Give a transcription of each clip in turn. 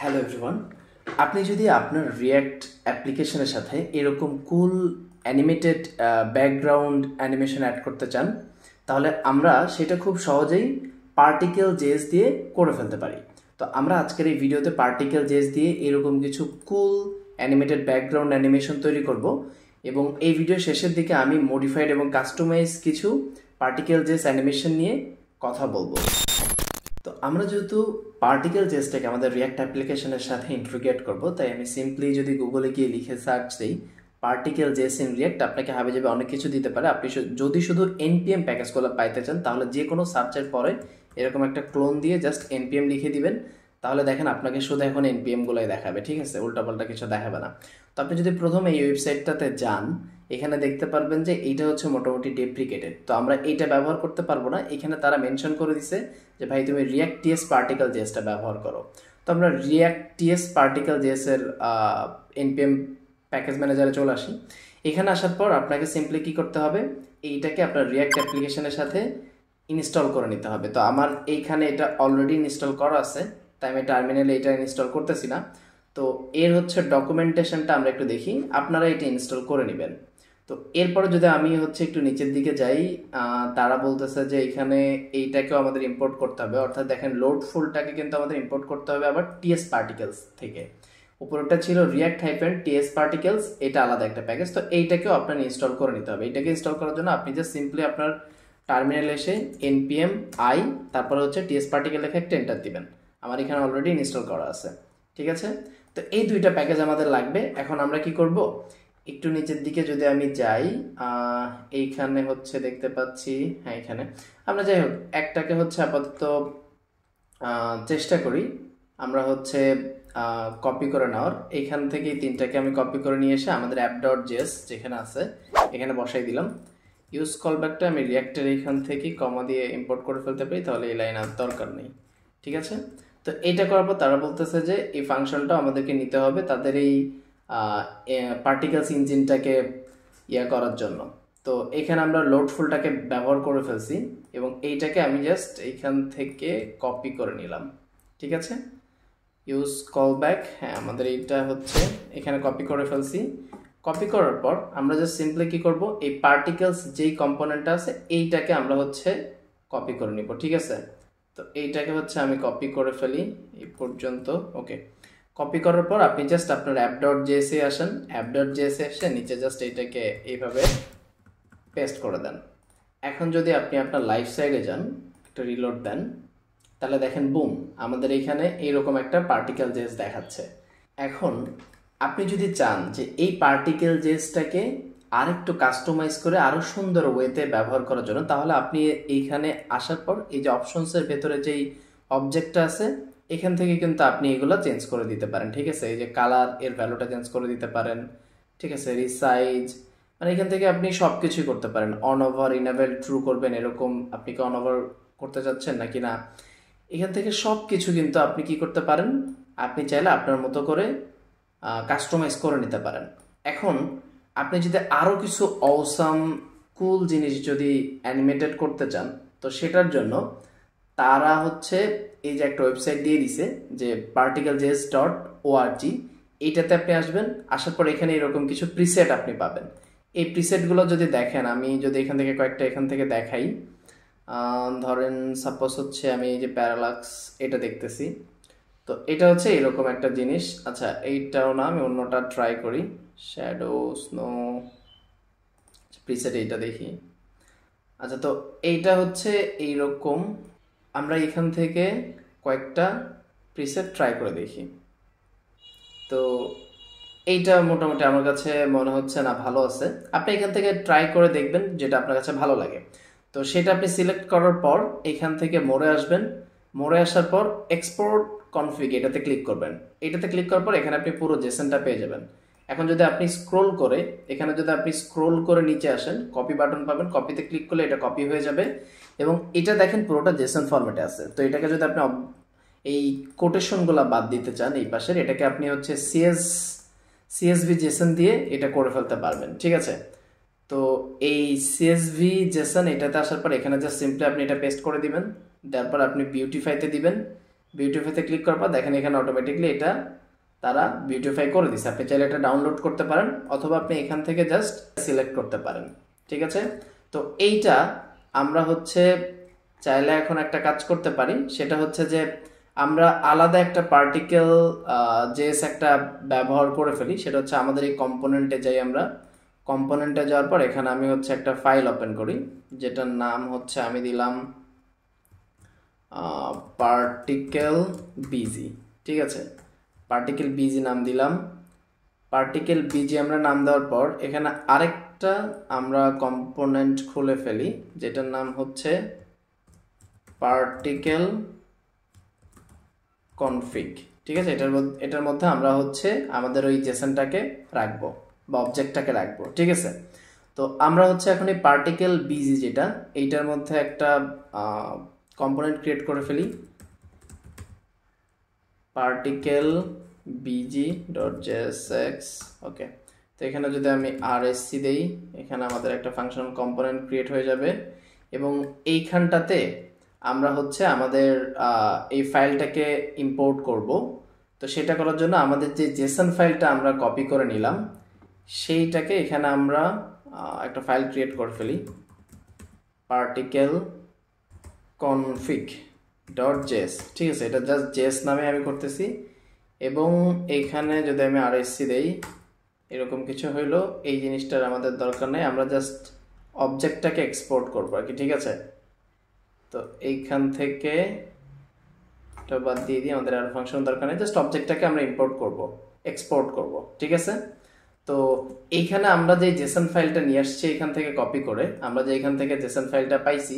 Hello everyone, আপনি যদি আপনার রিয়্যাক্ট অ্যাপ্লিকেশনের সাথে এরকম কুল অ্যানিমেটেড ব্যাকগ্রাউন্ড অ্যানিমেশন অ্যাড করতে চান, তাহলে আমরা সেটা খুব সহজেই পার্টিকেল জেস দিয়ে করে ফেলতে পারি। তো আমরা আজকের এই ভিডিওতে পার্টিকেল জেস দিয়ে এরকম কিছু কুল অ্যানিমেটেড ব্যাকগ্রাউন্ড অ্যানিমেশন তৈরি করব, এবং এই ভিডিও শেষের দিকে আমি মডিফাইড এবং কাস্টমাইজ কিছু পার্টিকেল জেস অ্যানিমেশন নিয়ে কথা বলবো। তো আমরা যেহেতু পার্টিকেল জেসটাকে আমাদের রিয়াক্ট অ্যাপ্লিকেশনের সাথে ইন্টিগ্রেট করব, তাই আমি সিম্পলি যদি গুগলে গিয়ে লিখে সার্চ দিই পার্টিকেল জেস ইন রিয়াক্ট, আপনাকে হাবে যাবে অনেক কিছু দিতে পারে। আপনি যদি শুধু এনপিএম প্যাকেজগুলো পাইতে চান, তাহলে যে কোনো সার্চের পরে এরকম একটা ক্লোন দিয়ে জাস্ট এনপিএম লিখে দিবেন, তাহলে দেখেন আপনাকে শুধু এখন এনপিএমগুলোই দেখাবে, ঠিক আছে, উল্টাপাল্টা কিছু দেখাবে না। তো আপনি যদি প্রথমে এই ওয়েবসাইটটাতে যান, এখানে দেখতে পারবেন যে এইটা হচ্ছে মোটামুটি ডেপ্রিকেটেড, তো আমরা এইটা ব্যবহার করতে পারবো না। এখানে তারা মেনশন করে দিছে যে ভাই তুমি রিয়াক্ট টিএস পার্টিকেল জেসটা ব্যবহার করো। তো আমরা রিয়াক্ট টিএস পার্টিকেল জেসের এনপিএম প্যাকেজ ম্যানেজারে চলে আসি। এখানে আসার পর আপনাকে সিম্পলি কি করতে হবে, এইটাকে আপনার রিয়াক্ট অ্যাপ্লিকেশনের সাথে ইনস্টল করে নিতে হবে। তো আমার এইখানে এটা অলরেডি ইনস্টল করা আছে, তাই আমি টার্মিনালে এটা ইনস্টল করতেছি না। তো এর হচ্ছে ডকুমেন্টেশনটা আমরা একটু দেখি, আপনারা এটা ইনস্টল করে নেবেন। তো এরপরে যদি আমি হচ্ছে একটু নিচের দিকে যাই, তারা বলতেছে যে এখানে এইটাকেও আমাদের ইম্পোর্ট করতে হবে, অর্থাৎ দেখেন লোড ফুলটাকে কিন্তু আমাদের ইম্পোর্ট করতে হবে আবার টিএস পার্টিকেলস থেকে। উপরটা ছিল রিয়াক্ট হাইফেন টিএস পার্টিকেলস, এটা আলাদা একটা প্যাকেজ। তো এইটাকেও আপনার ইনস্টল করে নিতে হবে। এইটাকে ইনস্টল করার জন্য আপনি জাস্ট সিম্পলি আপনার টার্মিনালে এসে npm i তারপরে হচ্ছে টিএস পার্টিকেল লেখে একটা এন্টার দিবেন। আমার এখানে অলরেডি ইনস্টল করা আছে, ঠিক আছে। তো এই দুইটা প্যাকেজ আমাদের লাগবে। এখন আমরা কি করব, একটু নিচের দিকে যদি আমি যাই, এইখানে হচ্ছে দেখতে পাচ্ছি, হ্যাঁ এখানে আমরা যাই হোক একটাকে হচ্ছে আপাতত চেষ্টা করি আমরা হচ্ছে কপি করে নেওয়ার। এইখান থেকে তিনটাকে আমি কপি করে নিয়ে এসে আমাদের অ্যাপ ডট জেস যেখানে আছে এখানে বসাই দিলাম। ইউজ কলব্যাকটা আমি রিয়াক্টের এইখান থেকে কমা দিয়ে ইম্পোর্ট করে ফেলতে পারি, তাহলে এই লাইন আর দরকার নেই, ঠিক আছে। তো এইটা করার পর তারা বলতেছে যে এই ফাংশনটা আমাদেরকে নিতে হবে তাদের এই পার্টিকেলস ইঞ্জিনটাকে করার জন্য। তো এখানে আমরা লোড ফুলটাকে ব্যবহার করে ফেলছি, এবং এইটাকে আমি জাস্ট এইখান থেকে কপি করে নিলাম, ঠিক আছে। ইউজ কল ব্যাক, হ্যাঁ আমাদের এইটা হচ্ছে এখানে কপি করে ফেলছি। কপি করার পর আমরা জাস্ট সিম্পলি কি করব, এই পার্টিকেলস যেই কম্পোনেন্টটা আছে এইটাকে আমরা হচ্ছে কপি করে নিব, ঠিক আছে। তো এইটাকে হচ্ছে আমি কপি করে ফেলি এই পর্যন্ত, ওকে। কপি করার পর আপনি জাস্ট আপনার অ্যাপ ডট জেএসএ আসেন, অ্যাপ ডট জেএসএ এসে নিচে জাস্ট এইটাকে এইভাবে পেস্ট করে দেন। এখন যদি আপনি আপনার লাইফ সাইডে যান, একটা রিলোড দেন, তাহলে দেখেন বুম, আমাদের এখানে এইরকম একটা পার্টিকেল জেস দেখাচ্ছে। এখন আপনি যদি চান যে এই পার্টিকেল জেসটাকে আরেকটু কাস্টমাইজ করে আরো সুন্দর ওয়েতে ব্যবহার করার জন্য, তাহলে আপনি এইখানে আসার পর এই যে অপশনসের ভেতরে যেই অবজেক্টটা আছে এখান থেকে কিন্তু আপনি এগুলো চেঞ্জ করে দিতে পারেন, ঠিক আছে। এই যে কালার এর ভ্যালুটা চেঞ্জ করে দিতে পারেন, ঠিক আছে, রিসাইজ, মানে এখান থেকে আপনি সব কিছুই করতে পারেন। অন ওভার ইনেবল ট্রু করবেন, এরকম আপনি কি অন ওভার করতে চাচ্ছেন নাকি না, এখান থেকে সব কিছু কিন্তু আপনি কি করতে পারেন, আপনি চাইলে আপনার মতো করে কাস্টমাইজ করে নিতে পারেন। এখন আপনি যদি আরও কিছু অসাম কুল জিনিস যদি অ্যানিমেটেড করতে চান, তো সেটার জন্য তারা হচ্ছে এই যে একটা ওয়েবসাইট দিয়ে দিছে যে particleJS.org, এইটাতে আপনি আসবেন। আসার পর এখানে এরকম কিছু প্রিসেট আপনি পাবেন। এই প্রিসেটগুলো যদি দেখেন, আমি যদি এখান থেকে কয়েকটা এখান থেকে দেখাই, ধরেন সাপোজ হচ্ছে আমি এই যে প্যারালাক্স এটা দেখতেছি, তো এটা হচ্ছে এরকম একটা জিনিস। আচ্ছা এইটাও না, আমি অন্যটা ট্রাই করি, শ্যাডো স্নো প্রিসেট এইটা দেখি। আচ্ছা তো এইটা হচ্ছে এইরকম, আমরা এখান থেকে কয়েকটা প্রিসেট ট্রাই করে দেখি। তো এইটা মোটামুটি আমার কাছে মনে হচ্ছে না ভালো আছে, আপনি এখান থেকে ট্রাই করে দেখবেন যেটা আপনার কাছে ভালো লাগে। তো সেটা আপনি সিলেক্ট করার পর এখান থেকে মোড়ে আসবেন, মোড়ে আসার পর এক্সপোর্ট কনফিগ এটাতে ক্লিক করবেন। এটাতে ক্লিক করার পর এখানে আপনি পুরো জেসনটা পেয়ে যাবেন। এখন যদি আপনি স্ক্রোল করে এখানে যদি আপনি স্ক্রোল করে নিচে আসেন, কপি বাটন পাবেন, কপিতে ক্লিক করলে এটা কপি হয়ে যাবে, এবং এটা দেখেন পুরোটা জেসন ফরম্যাটে আছে। তো এটাকে যদি আপনি এই কোটেশনগুলো বাদ দিতে চান এই পাশের, এটাকে আপনি হচ্ছে সিএসভি জেসন দিয়ে এটা করে ফেলতে পারবেন, ঠিক আছে। তো এই সিএসভি জেসন এটাতে আসার পর এখানে জাস্ট সিম্পলি আপনি এটা পেস্ট করে দিবেন, তারপর আপনি বিউটিফাইতে দিবেন, বিউটিফাইতে ক্লিক করার পর দেখেন এখানে অটোমেটিকলি এটা তারা বিউটিফাই করে দিচ্ছে। আপনি চাইলে এটা ডাউনলোড করতে পারেন অথবা আপনি এখান থেকে জাস্ট সিলেক্ট করতে পারেন, ঠিক আছে। তো এইটা আমরা হচ্ছে চাইলে এখন একটা কাজ করতে পারি, সেটা হচ্ছে যে আমরা আলাদা একটা পার্টিকেল জেস একটা ব্যবহার করে ফেলি। সেটা হচ্ছে আমাদের এই কম্পোনেন্টে যাই, আমরা কম্পোনেন্টে যাওয়ার পর এখানে আমি হচ্ছে একটা ফাইল ওপেন করি, যেটার নাম হচ্ছে আমি দিলাম পার্টিকেল বিজি, ঠিক আছে। পার্টিকেল বিজি নাম দিলাম। পার্টিকেল বিজি আমরা নাম দেওয়ার পর এখানে আরেকটা আমরা কম্পোনেন্ট খুলে ফেলি, যেটার নাম হচ্ছে পার্টিকেল কনফিগ, ঠিক আছে। এটার মধ্যে আমরা হচ্ছে আমাদের ওই জেসনটাকে রাখবো বা অবজেক্টটাকে রাখবো, ঠিক আছে। তো আমরা হচ্ছে এখন এই পার্টিকেল বিজি যেটা, এইটার মধ্যে একটা কম্পোনেন্ট ক্রিয়েট করে ফেলি, পার্টিকেল বিজি ডট জেএসএক্স। ওকে, তো এখানে যদি আমি আরএসসি দেই, এখানে আমাদের একটা ফাংশন কম্পোনেন্ট ক্রিয়েট হয়ে যাবে এবং এইখানটাতে আমরা হচ্ছে আমাদের এই ফাইলটাকে ইম্পোর্ট করব। তো সেটা করার জন্য আমাদের যে জেসন ফাইলটা আমরা কপি করে নিলাম, সেইটাকে এখানে আমরা একটা ফাইল ক্রিয়েট করে ফেলি, পার্টিকেল কনফিগ ডট জেএস, ঠিক আছে। এটা জাস্ট জেএস নামে আমি করতেছি এবং এইখানে যদি আমি আরএসসি দেই, এরকম কিছু হইলো। এই জিনিসটার আমাদের দরকার নেই, আমরা জাস্ট অবজেক্টটাকে এক্সপোর্ট করবো আর কি, ঠিক আছে। তো এইখান থেকে এটা বাদ দিয়ে দিই, আমাদের আর ফাংশন দরকার নেই, জাস্ট অবজেক্টটাকে আমরা ইম্পোর্ট করব, এক্সপোর্ট করব, ঠিক আছে। তো এইখানে আমরা যে জেসন ফাইলটা নিয়ে আসছি এখান থেকে কপি করে, আমরা যে এখান থেকে জেসন ফাইলটা পাইছি,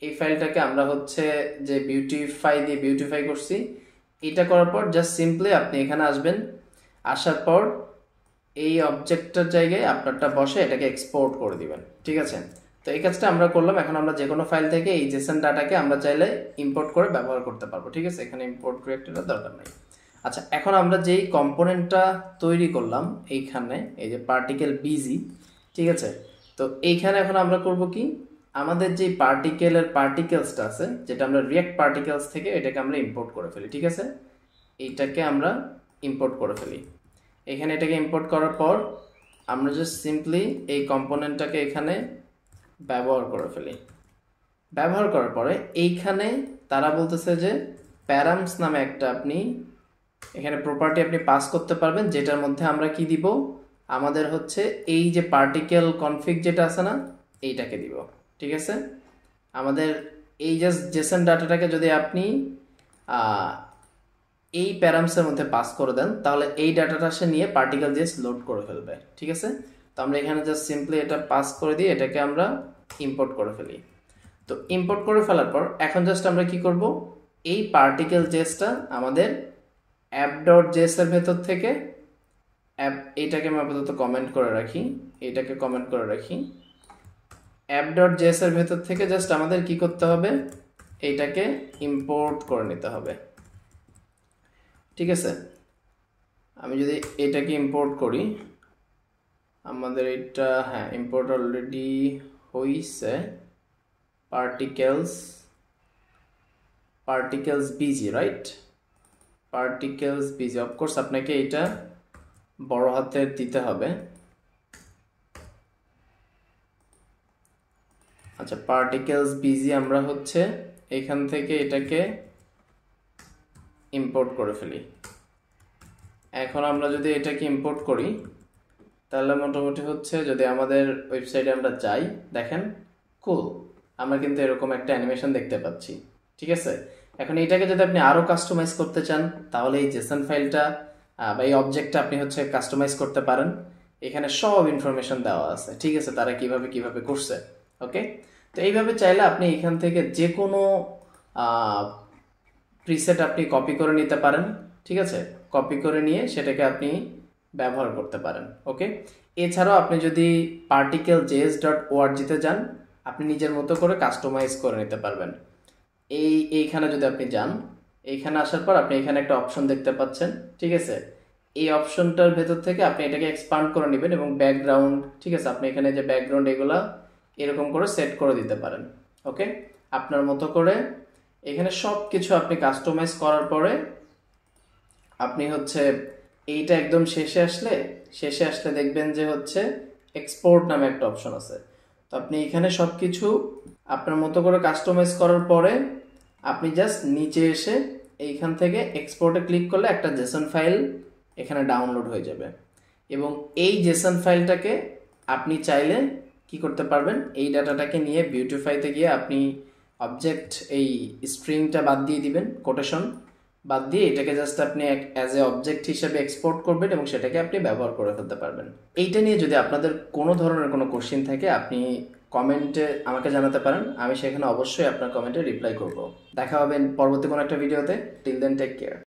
এই ফাইলটাকে আমরা হচ্ছে যে বিউটিফাই দিয়ে বিউটিফাই করছি। এটা করার পর জাস্ট সিম্পলি আপনি এখানে আসবেন, আসার পর এই অবজেক্টটার জায়গায় আপনারটা বসে এটাকে এক্সপোর্ট করে দিবেন, ঠিক আছে। তো এই কাজটা আমরা করলাম। এখন আমরা যে কোনো ফাইল থেকে এই জেসন ডাটাকে আমরা চাইলে ইম্পোর্ট করে ব্যবহার করতে পারবো, ঠিক আছে। এখানে ইম্পোর্ট ডিরেক্টরির দরকার নেই। আচ্ছা, এখন আমরা যেই কম্পোনেন্টটা তৈরি করলাম এইখানে, এই যে পার্টিকেল বিজি, ঠিক আছে। তো এইখানে এখন আমরা করব কি, আমাদের যে পার্টিকেলের পার্টিকেলসটা আছে, যেটা আমরা রিয়েক্ট পার্টিকেলস থেকে এটাকে আমরা ইম্পোর্ট করে ফেলি, ঠিক আছে। এইটাকে আমরা ইম্পোর্ট করে ফেলি। এখানে এটাকে ইম্পোর্ট করার পর আমরা জাস্ট সিম্পলি এই কম্পোনেন্টটাকে এখানে ব্যবহার করে ফেলি। ব্যবহার করার পরে এইখানে তারা বলতেছে যে প্যারামস নামে একটা আপনি এখানে প্রপার্টি আপনি পাস করতে পারবেন, যেটার মধ্যে আমরা কি দিব, আমাদের হচ্ছে এই যে পার্টিকেল কনফিগ যেটা আছে না, এইটাকে দিব, ঠিক আছে। আমাদের এই জাস্ট জেসন ডাটাটাকে যদি আপনি এই প্যারামসের মধ্যে পাস করে দেন, তাহলে এই ডাটাটা সে নিয়ে পার্টিকেল জেস লোড করে ফেলবে, ঠিক আছে। তো আমরা এখানে জাস্ট সিম্পলি এটা পাস করে দিয়ে এটাকে আমরা ইম্পোর্ট করে ফেলি। তো ইম্পোর্ট করে ফেলার পর এখন জাস্ট আমরা কি করব, এই পার্টিকেল জেসটা আমাদের অ্যাপ ডট জেস এর ভেতর থেকে এইটাকে আমি আপাতত কমেন্ট করে রাখি, এইটাকে কমেন্ট করে রাখি, অ্যাপ ডট জেস এর ভেতর থেকে জাস্ট আমাদের কি করতে হবে, এইটাকে ইম্পোর্ট করে নিতে হবে, ঠিক আছে। আমি যদি এটাকে ইম্পোর্ট করি, আমাদের এটা হ্যাঁ ইম্পোর্ট অলরেডি হইছে, particles busy, right, particles busy. Of course আপনাকে এটা বড় হাতের দিতে হবে। আচ্ছা, পার্টিকেলস বিজি আমরা হচ্ছে এখান থেকে এটাকে ইম্পোর্ট করে ফেলি। এখন আমরা যদি এটাকে ইম্পোর্ট করি, তাহলে মোটামুটি হচ্ছে যদি আমাদের ওয়েবসাইটে আমরা যাই, দেখেন কুল, আমরা কিন্তু এরকম একটা অ্যানিমেশন দেখতে পাচ্ছি, ঠিক আছে। এখন এটাকে যদি আপনি আরো কাস্টমাইজ করতে চান, তাহলে এই জেসন ফাইলটা বা এই অবজেক্টটা আপনি হচ্ছে কাস্টমাইজ করতে পারেন। এখানে সব ইনফরমেশন দেওয়া আছে, ঠিক আছে, তারা কিভাবে করছে। ওকে, তো এইভাবে চাইলে আপনি এখান থেকে যে কোনো প্রিসেট আপনি কপি করে নিতে পারেন, ঠিক আছে। কপি করে নিয়ে সেটাকে আপনি ব্যবহার করতে পারেন। ওকে, এছাড়াও আপনি যদি পার্টিকেল জেএস ডট ওআরজিতে যান, আপনি নিজের মতো করে কাস্টমাইজ করে নিতে পারবেন। এইখানে যদি আপনি যান, এইখানে আসার পর আপনি এখানে একটা অপশন দেখতে পাচ্ছেন, ঠিক আছে। এই অপশনটার ভেতর থেকে আপনি এটাকে এক্সপান্ড করে নেবেন এবং ব্যাকগ্রাউন্ড, ঠিক আছে, আপনি এখানে যে ব্যাকগ্রাউন্ড এগুলা এরকম করে সেট করে দিতে পারেন। ওকে, আপনার মতো করে এখানে সব কিছু আপনি কাস্টমাইজ করার পরে আপনি হচ্ছে এইটা একদম শেষে আসলে দেখবেন যে হচ্ছে এক্সপোর্ট নামে একটা অপশন আছে। তো আপনি এখানে সব কিছু আপনার মতো করে কাস্টমাইজ করার পরে আপনি জাস্ট নিচে এসে এইখান থেকে এক্সপোর্টে ক্লিক করলে একটা জেসন ফাইল এখানে ডাউনলোড হয়ে যাবে, এবং এই জেসন ফাইলটাকে আপনি চাইলে কি করতে পারবেন, এই ডাটাটাকে নিয়ে বিউটিফাইতে গিয়ে আপনি অবজেক্ট এই স্ট্রিংটা বাদ দিয়ে দিবেন, কোটেশন বাদ দিয়ে এটাকে জাস্ট আপনি অ্যাজ এ অবজেক্ট হিসেবে এক্সপোর্ট করবেন এবং সেটাকে আপনি ব্যবহার করে ফেলতে পারবেন। এইটা নিয়ে যদি আপনাদের কোনো ধরনের কোনো কোশ্চেন থাকে আপনি কমেন্টে আমাকে জানাতে পারেন, আমি সেখানে অবশ্যই আপনার কমেন্টে রিপ্লাই করব। দেখা হবে পরবর্তী কোনো একটা ভিডিওতে। Till then take care.